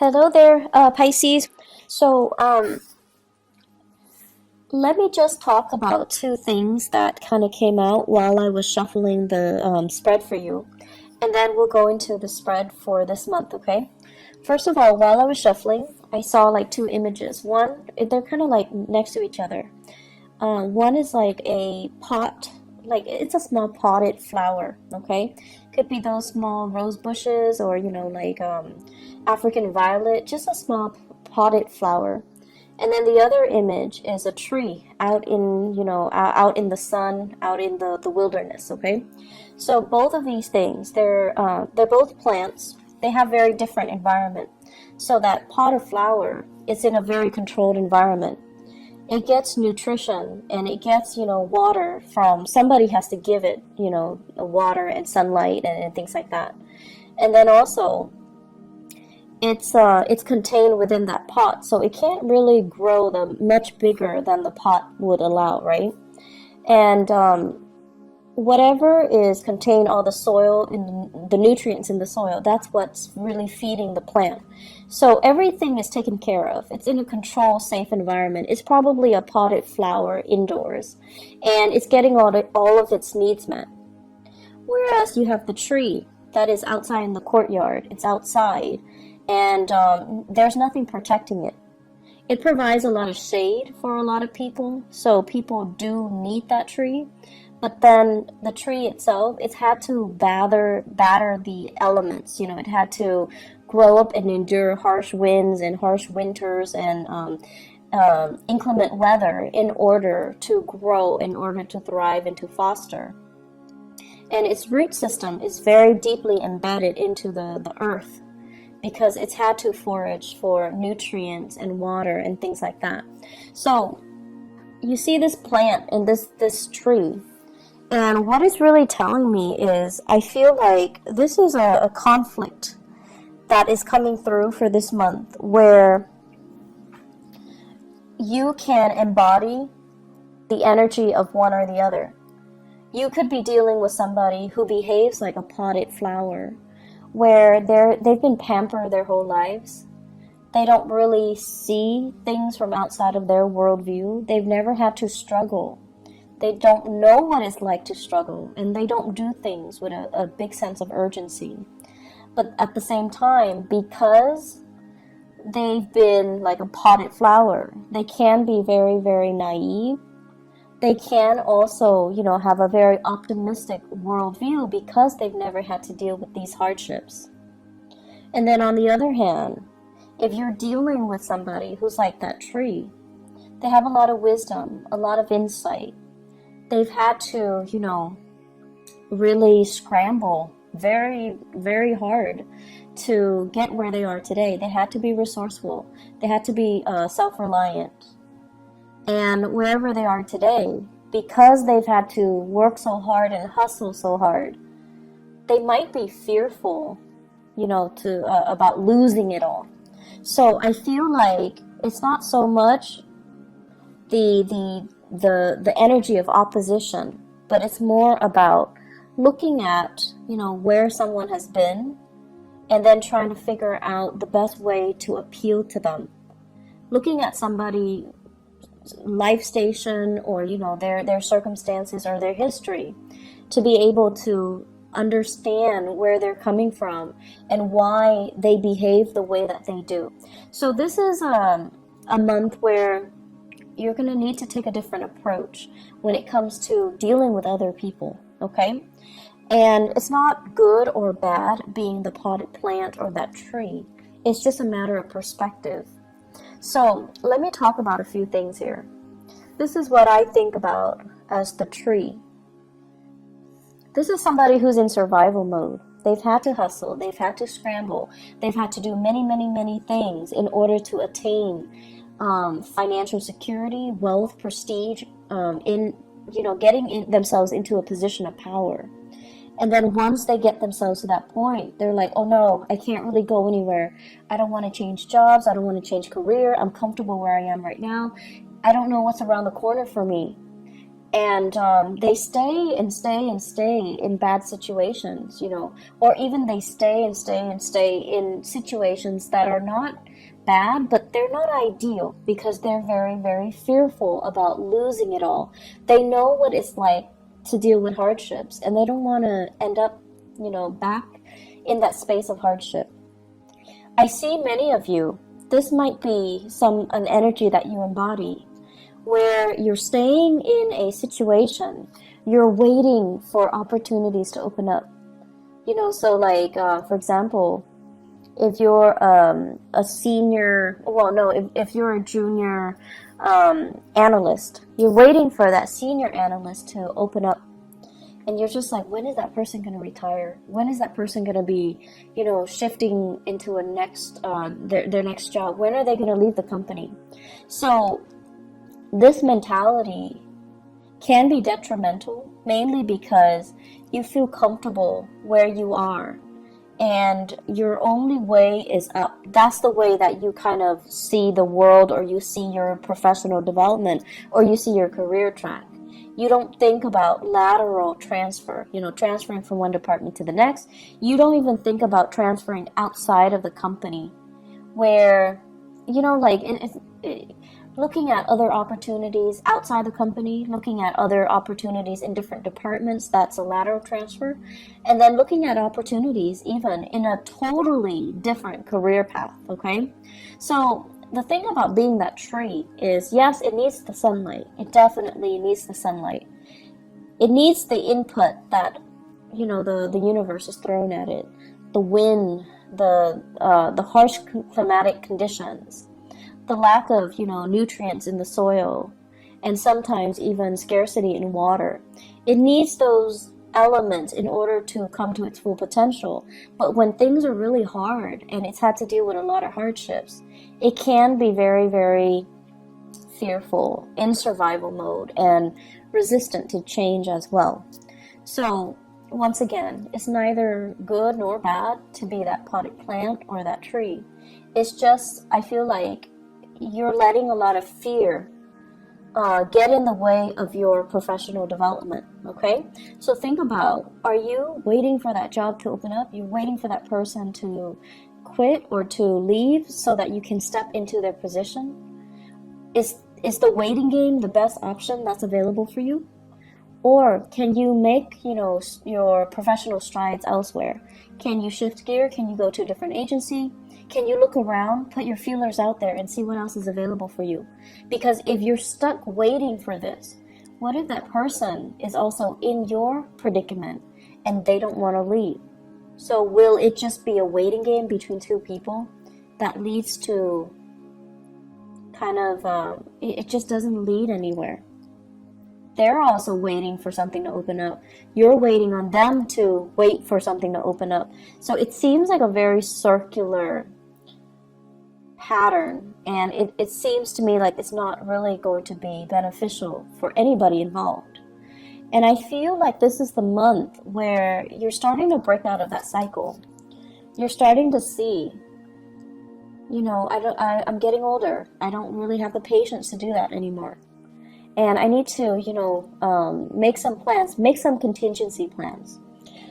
Hello there, Pisces. So, let me just talk about two things that kind of came out while I was shuffling the spread for you, and then we'll go into the spread for this month, okay? First of all, while I was shuffling, I saw like two images. One, they're kind of like next to each other. One is like a pot, like it's a small potted flower, okay? Could be those small rose bushes or, like African violet, just a small potted flower. And then the other image is a tree out in, out in the sun, out in the wilderness, okay? So both of these things, they're both plants. They have very different environment. So that pot of flower is in a very controlled environment. It gets nutrition and it gets, water from somebody has to give it, water and sunlight and things like that. And then also it's contained within that pot, so it can't really grow much bigger than the pot would allow, right? And whatever is contained, all the soil and the nutrients in the soil, that's what's really feeding the plant. So everything is taken care of. It's in a controlled, safe environment. It's probably a potted flower indoors, and it's getting all of its needs met. Whereas you have the tree that is outside in the courtyard. It's outside, and there's nothing protecting it. It provides a lot of shade for a lot of people, so people do need that tree. But then the tree itself, it's had to batter the elements. It had to grow up and endure harsh winds and harsh winters and inclement weather in order to grow, in order to thrive and to foster. And its root system is very deeply embedded into the earth because it's had to forage for nutrients and water and things like that. So you see this plant and this tree. And what it's really telling me is I feel like this is a conflict that is coming through for this month where you can embody the energy of one or the other. You could be dealing with somebody who behaves like a potted flower, where they've been pampered their whole lives. They don't really see things from outside of their worldview. They've never had to struggle. They don't know what it's like to struggle, and they don't do things with a big sense of urgency. But at the same time, because they've been like a potted flower, they can be very, very naive. They can also, have a very optimistic worldview because they've never had to deal with these hardships. And then on the other hand, if you're dealing with somebody who's like that tree, they have a lot of wisdom, a lot of insight. They've had to, really scramble very, very hard to get where they are today. They had to be resourceful. They had to be self-reliant. And wherever they are today, because they've had to work so hard and hustle so hard, they might be fearful, about losing it all. So I feel like it's not so much the energy of opposition, but it's more about looking at, where someone has been and then trying to figure out the best way to appeal to them. Looking at somebody life station or their circumstances or their history to be able to understand where they're coming from and why they behave the way that they do. So this is a month where you're going to need to take a different approach when it comes to dealing with other people, okay? And it's not good or bad being the potted plant or that tree. It's just a matter of perspective. So let me talk about a few things here. This is what I think about as the tree. This is somebody who's in survival mode. They've had to hustle. They've had to scramble. They've had to do many, many, many things in order to attain financial security, wealth, prestige, getting themselves into a position of power. And then once they get themselves to that point, they're like, oh no, I can't really go anywhere. I don't want to change jobs. I don't want to change career. I'm comfortable where I am right now. I don't know what's around the corner for me. And they stay and stay and stay in bad situations, or even they stay and stay and stay in situations that are not bad, but they're not ideal because they're very, very fearful about losing it all. They know what it's like to deal with hardships, and they don't want to end up, back in that space of hardship. I see many of you, this might be an energy that you embody, where you're staying in a situation, you're waiting for opportunities to open up. So like, for example, if you're a senior, well, no, if you're a junior analyst, you're waiting for that senior analyst to open up. And you're just like, when is that person going to retire? When is that person going to be, shifting into a next, their next job? When are they going to leave the company? So this mentality can be detrimental, mainly because you feel comfortable where you are and your only way is up. That's the way that you kind of see the world, or you see your professional development, or you see your career track. You don't think about lateral transfer, transferring from one department to the next. You don't even think about transferring outside of the company, where, looking at other opportunities outside the company, looking at other opportunities in different departments, that's a lateral transfer. And then looking at opportunities even in a totally different career path, okay? So the thing about being that tree is, yes, it needs the sunlight. It definitely needs the sunlight. It needs the input that, the universe is thrown at it. The wind, the harsh climatic conditions, the lack of, nutrients in the soil, and sometimes even scarcity in water. It needs those elements in order to come to its full potential. But when things are really hard and it's had to deal with a lot of hardships, it can be very, very fearful, in survival mode, and resistant to change as well. So once again, it's neither good nor bad to be that potted plant or that tree. It's just, I feel like you're letting a lot of fear get in the way of your professional development, okay? So think about, are you waiting for that job to open up? You're waiting for that person to quit or to leave so that you can step into their position? Is the waiting game the best option that's available for you? Or can you make, your professional strides elsewhere? Can you shift gear? Can you go to a different agency? Can you look around, put your feelers out there, and see what else is available for you? Because if you're stuck waiting for this, what if that person is also in your predicament and they don't want to leave? So will it just be a waiting game between two people that leads to kind of, it just doesn't lead anywhere? They're also waiting for something to open up. You're waiting on them to wait for something to open up. So it seems like a very circular pattern, and it seems to me like it's not really going to be beneficial for anybody involved. And I feel like this is the month where you're starting to break out of that cycle. You're starting to see, I'm getting older. I don't really have the patience to do that anymore. And I need to, make some plans, make some contingency plans.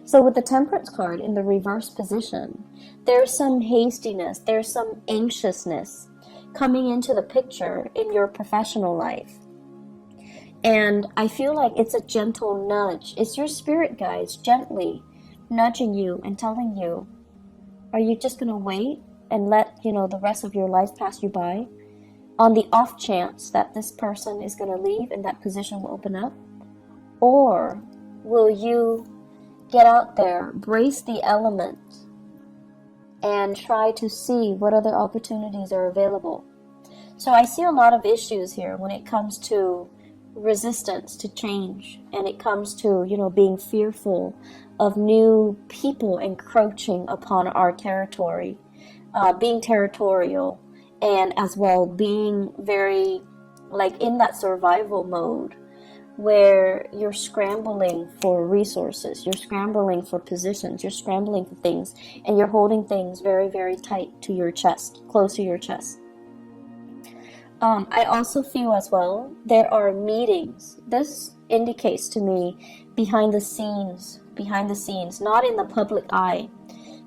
So with the Temperance card in the reverse position, there's some hastiness, there's some anxiousness coming into the picture in your professional life. And I feel like it's a gentle nudge. It's your spirit guides gently nudging you and telling you, are you just going to wait and let, the rest of your life pass you by on the off chance that this person is going to leave and that position will open up? Or will you get out there, brace the element, and try to see what other opportunities are available? So I see a lot of issues here when it comes to resistance to change, and it comes to, being fearful of new people encroaching upon our territory, being territorial, and as well being very, in that survival mode, where you're scrambling for resources, you're scrambling for positions, you're scrambling for things, and you're holding things very, very tight to your chest, close to your chest. I also feel as well, there are meetings. This indicates to me behind the scenes, not in the public eye,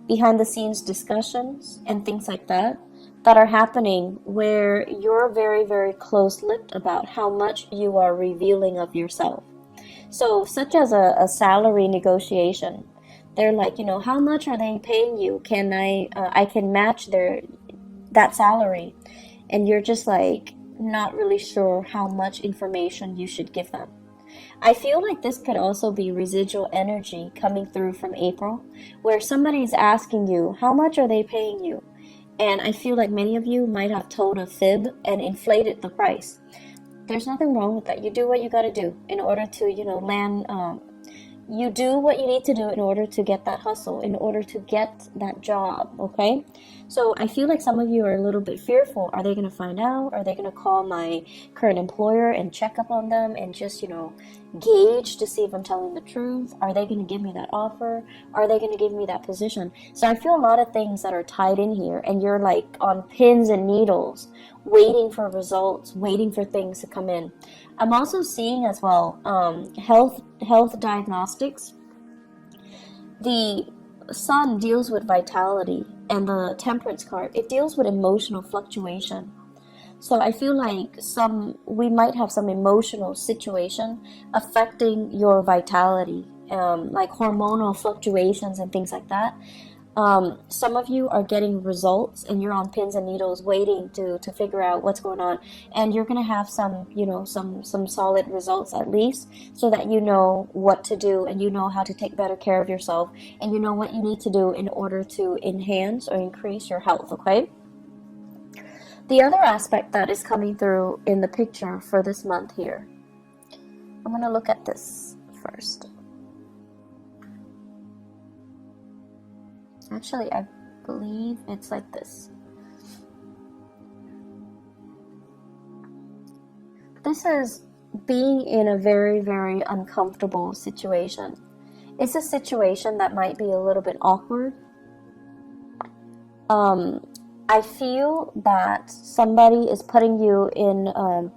behind the scenes discussions and things like that are happening where you're very, very close-lipped about how much you are revealing of yourself. So, such as a salary negotiation, they're like, how much are they paying you? Can I can match that salary, and you're just like not really sure how much information you should give them. I feel like this could also be residual energy coming through from April, where somebody's asking you, how much are they paying you? And I feel like many of you might have told a fib and inflated the price. There's nothing wrong with that. You do what you got to do in order to, land. You do what you need to do in order to get that hustle, in order to get that job, okay? So I feel like some of you are a little bit fearful. Are they going to find out? Are they going to call my current employer and check up on them and just, gauge to see if I'm telling the truth? Are they going to give me that offer? Are they going to give me that position? So I feel a lot of things that are tied in here, and you're like on pins and needles, waiting for results, waiting for things to come in. I'm also seeing as well health diagnostics. The sun deals with vitality, and the temperance card, it deals with emotional fluctuation. So I feel like we might have some emotional situation affecting your vitality, like hormonal fluctuations and things like that. Some of you are getting results and you're on pins and needles waiting to figure out what's going on, and you're going to have some solid results at least, so that you know what to do and you know how to take better care of yourself and you know what you need to do in order to enhance or increase your health, okay? The other aspect that is coming through in the picture for this month here, I'm going to look at this first. Actually, I believe it's like this. This is being in a very, very uncomfortable situation. It's a situation that might be a little bit awkward. I feel that somebody is putting you in an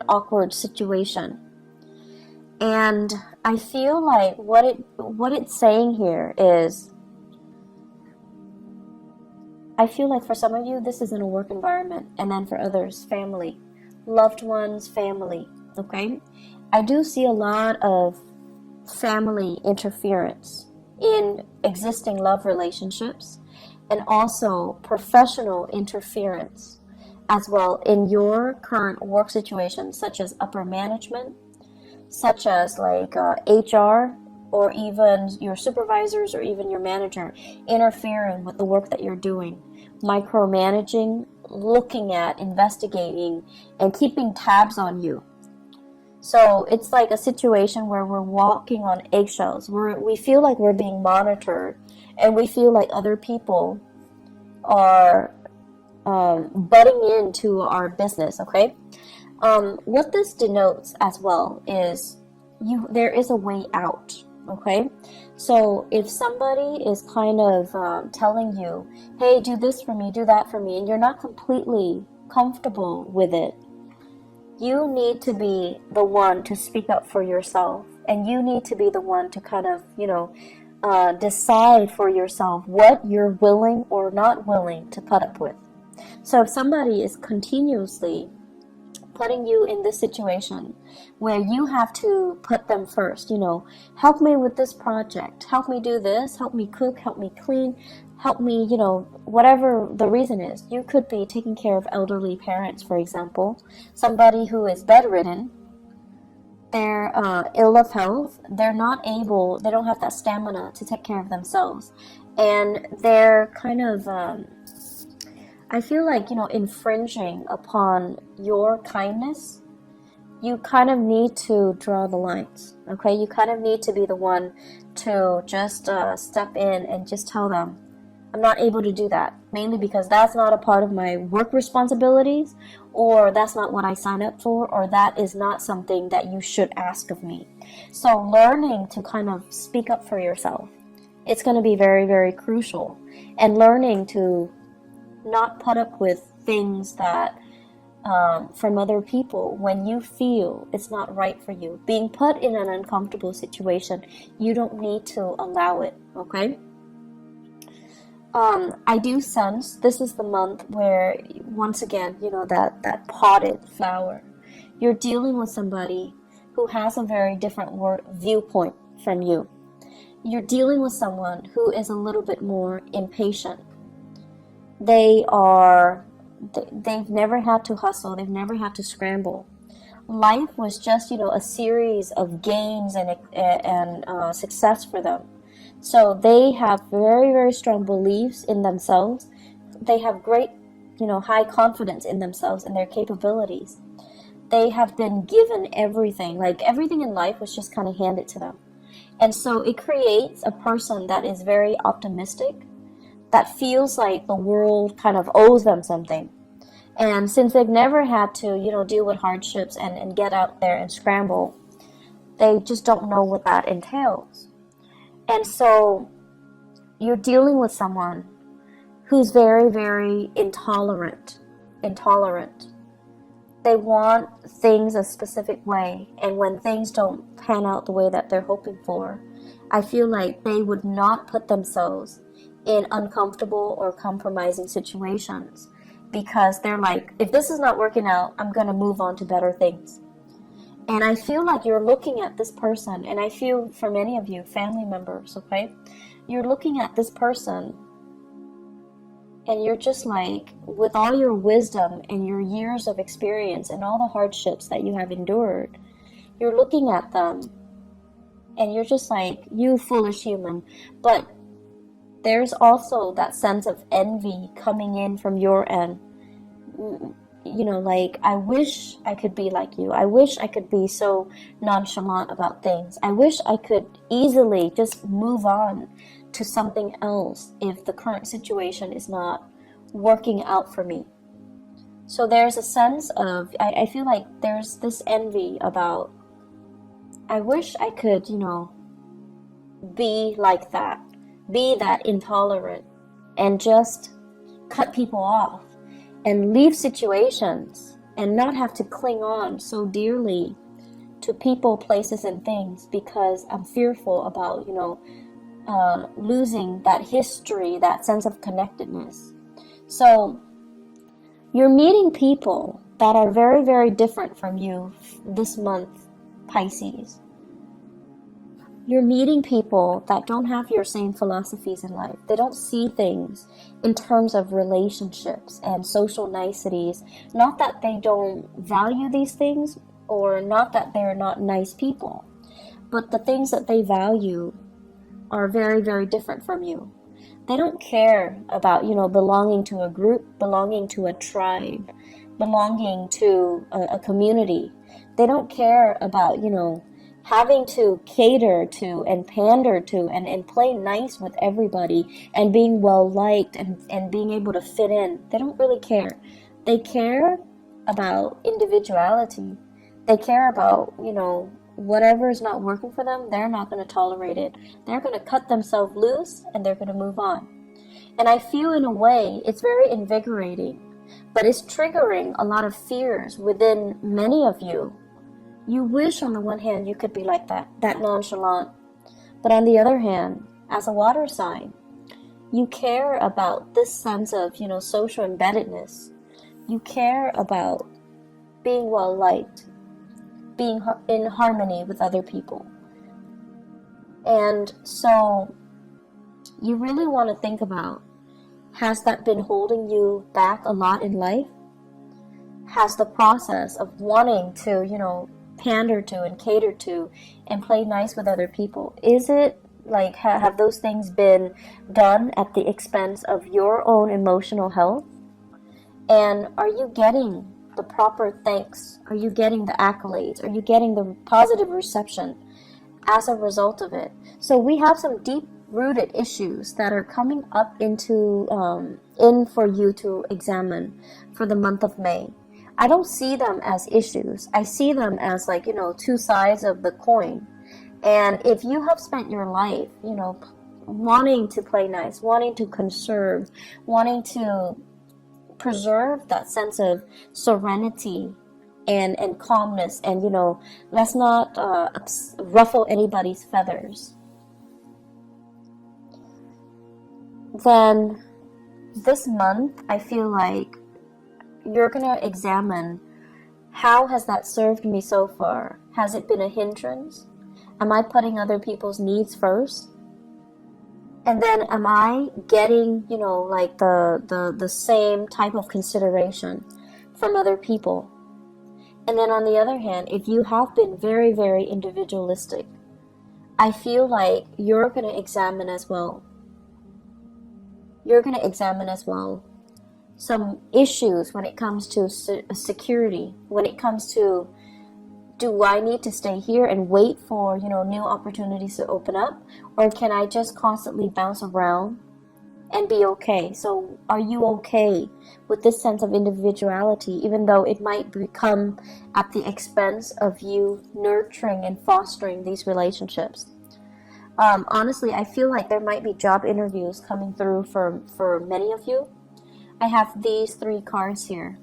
awkward situation. And I feel like what it's saying here is, I feel like for some of you, this is in a work environment, and then for others, family, loved ones, family, okay? I do see a lot of family interference in existing love relationships, and also professional interference as well in your current work situation, such as upper management, such as like HR, or even your supervisors or even your manager interfering with the work that you're doing, micromanaging, looking at, investigating, and keeping tabs on you. So it's like a situation where we're walking on eggshells. We feel like we're being monitored, and we feel like other people are butting into our business, okay? What this denotes as well is there is a way out, okay? So if somebody is kind of telling you, hey, do this for me, do that for me, and you're not completely comfortable with it, you need to be the one to speak up for yourself, and you need to be the one to kind of, decide for yourself what you're willing or not willing to put up with. So if somebody is continuously putting you in this situation where you have to put them first, help me with this project, help me do this, help me cook, help me clean, help me, whatever the reason is. You could be taking care of elderly parents, for example, somebody who is bedridden, they're ill of health, they don't have that stamina to take care of themselves, and they're kind of I feel like, infringing upon your kindness. You kind of need to draw the lines, okay? You kind of need to be the one to just step in and just tell them, I'm not able to do that, mainly because that's not a part of my work responsibilities, or that's not what I signed up for, or that is not something that you should ask of me. So learning to kind of speak up for yourself, it's going to be very, very crucial. And learning to not put up with things that from other people when you feel it's not right for you. Being put in an uncomfortable situation, you don't need to allow it, okay? I do sense this is the month where, once again, that potted flower. You're dealing with somebody who has a very different viewpoint from you. You're dealing with someone who is a little bit more impatient. They've never had to hustle. They've never had to scramble. Life was just, a series of gains and success for them. So they have very, very strong beliefs in themselves. They have great, high confidence in themselves and their capabilities. They have been given everything. Like, everything in life was just kind of handed to them. And so it creates a person that is very optimistic, that feels like the world kind of owes them something. And since they've never had to, deal with hardships and get out there and scramble, they just don't know what that entails. And so you're dealing with someone who's very, very intolerant. They want things a specific way, and when things don't pan out the way that they're hoping for, I feel like they would not put themselves in uncomfortable or compromising situations, because they're like, if this is not working out, I'm going to move on to better things. And I feel like you're looking at this person, and I feel for many of you, family members, okay? You're looking at this person, and you're just like, with all your wisdom and your years of experience and all the hardships that you have endured, you're looking at them, and you're just like, you foolish human. But there's also that sense of envy coming in from your end. Like, I wish I could be like you. I wish I could be so nonchalant about things. I wish I could easily just move on to something else if the current situation is not working out for me. So there's a sense of, I feel like there's this envy about, I wish I could, be like that, be that intolerant, and just cut people off and leave situations and not have to cling on so dearly to people, places, and things, because I'm fearful about, losing that history, that sense of connectedness. So you're meeting people that are very, very different from you this month, Pisces. You're meeting people that don't have your same philosophies in life. They don't see things in terms of relationships and social niceties. Not that they don't value these things, or not that they're not nice people, but the things that they value are very, very different from you. They don't care about, belonging to a group, belonging to a tribe, belonging to a community. They don't care about, having to cater to and pander to and play nice with everybody and being well liked and being able to fit in. They don't really care. They care about individuality. They care about, whatever is not working for them, they're not going to tolerate it. They're going to cut themselves loose and they're going to move on. And I feel, in a way, it's very invigorating, but it's triggering a lot of fears within many of you. You wish on the one hand you could be like that nonchalant. But on the other hand, as a water sign, you care about this sense of, social embeddedness. You care about being well liked, being in harmony with other people. And so you really want to think about, has that been holding you back a lot in life? Has the process of wanting to, pander to and cater to and play nice with other people, is it like, have those things been done at the expense of your own emotional health? And are you getting the proper thanks? Are you getting the accolades? Are you getting the positive reception as a result of it? So we have some deep-rooted issues that are coming up in for you to examine for the month of May. I don't see them as issues. I see them as two sides of the coin. And if you have spent your life, wanting to play nice, wanting to conserve, wanting to preserve that sense of serenity and calmness, and let's not ruffle anybody's feathers. Then this month, I feel like you're gonna examine, how has that served me so far? Has it been a hindrance? Am I putting other people's needs first? And then am I getting, like the same type of consideration from other people? And then on the other hand, if you have been very, very individualistic, I feel like you're going to examine as well. You're going to examine as well some issues when it comes to security, when it comes to, do I need to stay here and wait for, new opportunities to open up? Or can I just constantly bounce around and be okay? So are you okay with this sense of individuality, even though it might become at the expense of you nurturing and fostering these relationships? Honestly, I feel like there might be job interviews coming through for many of you. I have these 3 cards here.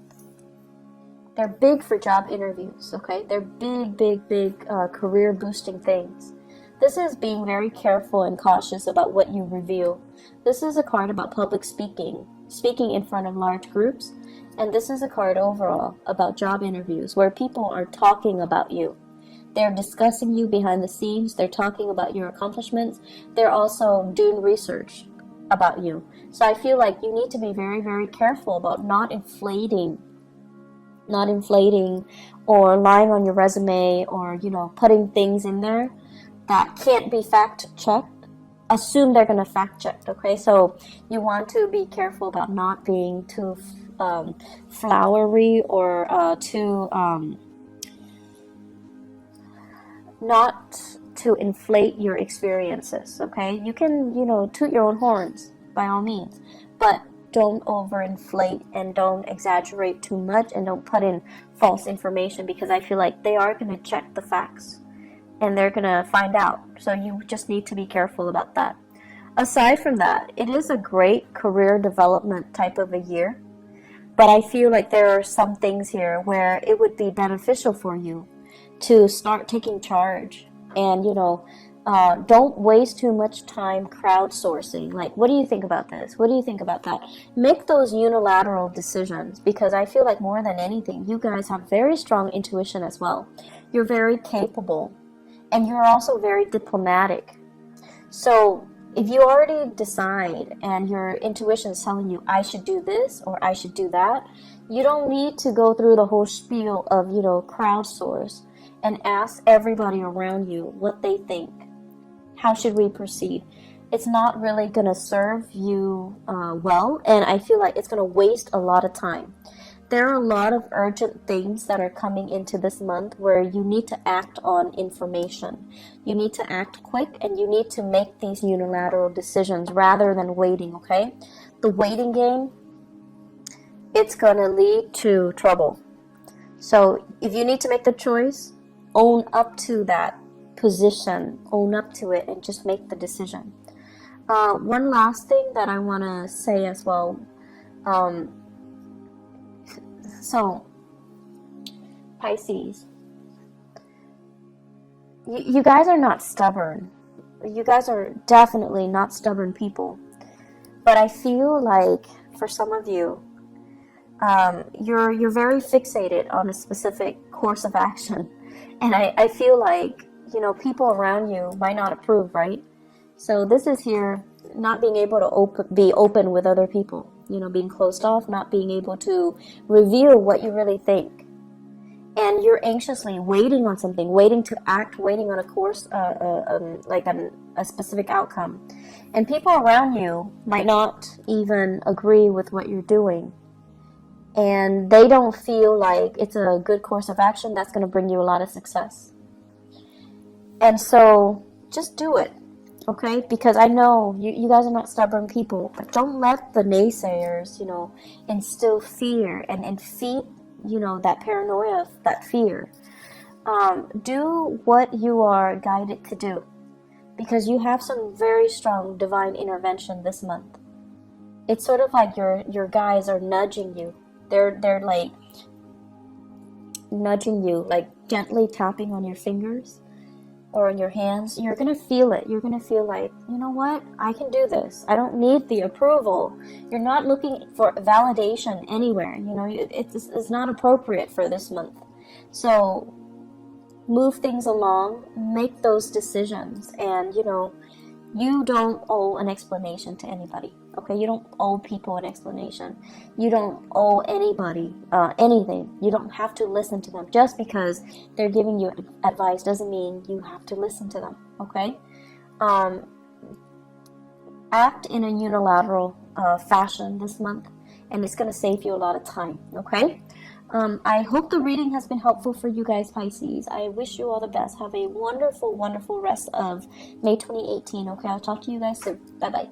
They're big for job interviews, okay? They're big career boosting things. This is being very careful and cautious about what you reveal. This is a card about public speaking in front of large groups. And this is a card overall about job interviews where people are talking about you. They're discussing you behind the scenes. They're talking about your accomplishments. They're also doing research about you. So I feel like you need to be very, very careful about not inflating or lying on your resume, or putting things in there that can't be fact checked. Assume they're going to fact check, okay? So you want to be careful about not being too flowery or too not to inflate your experiences, okay? You can toot your own horns by all means, but don't overinflate and don't exaggerate too much, and don't put in false information, because I feel like they are going to check the facts and they're going to find out. So you just need to be careful about that. Aside from that, it is a great career development type of a year, but I feel like there are some things here where it would be beneficial for you to start taking charge and don't waste too much time crowdsourcing. Like, what do you think about this? What do you think about that? Make those unilateral decisions, because I feel like more than anything, you guys have very strong intuition as well. You're very capable, and you're also very diplomatic. So if you already decide and your intuition is telling you, I should do this or I should do that, you don't need to go through the whole spiel of, crowdsource and ask everybody around you what they think. How should we proceed? It's not really going to serve you well, and I feel like it's going to waste a lot of time. There are a lot of urgent things that are coming into this month where you need to act on information. You need to act quick, and you need to make these unilateral decisions rather than waiting, okay? The waiting game, it's going to lead to trouble. So if you need to make the choice, own up to that position, own up to it, and just make the decision. One last thing that I want to say as well. So, Pisces, you guys are not stubborn. You guys are definitely not stubborn people. But I feel like for some of you, you're very fixated on a specific course of action. And I feel like, people around you might not approve, right? So this is here not being able to be open with other people, being closed off, not being able to reveal what you really think. And you're anxiously waiting on something, waiting to act, waiting on a course, like a specific outcome. And people around you might not even agree with what you're doing. And they don't feel like it's a good course of action that's going to bring you a lot of success. And so just do it, okay? Because I know you guys are not stubborn people, but don't let the naysayers, instill fear and feed, that paranoia, that fear. Do what you are guided to do, because you have some very strong divine intervention this month. it's sort of like your guides are nudging you. They're like nudging you, like gently tapping on your fingers or on your hands. You're gonna feel it. You're gonna feel like, you know what, I can do this. I don't need the approval. You're not looking for validation anywhere. You know, it's not appropriate for this month. So move things along, make those decisions, and you know, you don't owe an explanation to anybody. Okay, you don't owe people an explanation. You don't owe anybody anything. You don't have to listen to them. Just because they're giving you advice doesn't mean you have to listen to them. Okay, act in a unilateral fashion this month, and it's going to save you a lot of time. Okay, I hope the reading has been helpful for you guys, Pisces. I wish you all the best. Have a wonderful, wonderful rest of May 2018. Okay, I'll talk to you guys soon. Bye bye.